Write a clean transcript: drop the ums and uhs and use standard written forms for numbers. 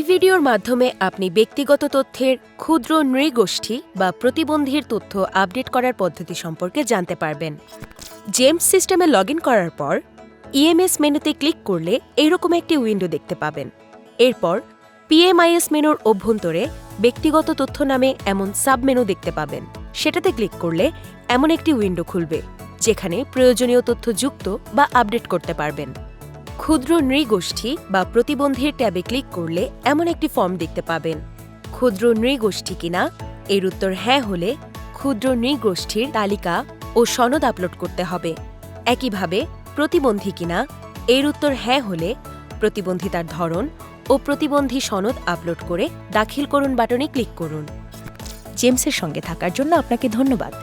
ভিডিওর মাধ্যমে আপনি ব্যক্তিগত তথ্যের ক্ষুদ্র নৃগোষ্ঠী বা প্রতিবন্ধীর তথ্য আপডেট করার পদ্ধতি সম্পর্কে জানতে পারবেন। জেমস সিস্টেমে লগ করার পর ইএমএস মেনুতে ক্লিক করলে এইরকম একটি উইন্ডো দেখতে পাবেন। এরপর পিএমআইএস মেনুর অভ্যন্তরে ব্যক্তিগত তথ্য নামে এমন সাব মেনু দেখতে পাবেন। সেটাতে ক্লিক করলে এমন একটি উইন্ডো খুলবে, যেখানে প্রয়োজনীয় তথ্য যুক্ত বা আপডেট করতে পারবেন। ক্ষুদ্র নৃগোষ্ঠী বা প্রতিবন্ধীর ট্যাবে ক্লিক করলে এমন একটি ফর্ম দেখতে পাবেন। ক্ষুদ্র নৃগোষ্ঠী কিনা, এর উত্তর হ্যাঁ হলে ক্ষুদ্র নৃগোষ্ঠীর তালিকা ও সনদ আপলোড করতে হবে। একইভাবে প্রতিবন্ধী কিনা, এর উত্তর হ্যাঁ হলে প্রতিবন্ধিতার ধরন ও প্রতিবন্ধী সনদ আপলোড করে দাখিল করুন বাটনে ক্লিক করুন। জেমসের সঙ্গে থাকার জন্য আপনাকে ধন্যবাদ।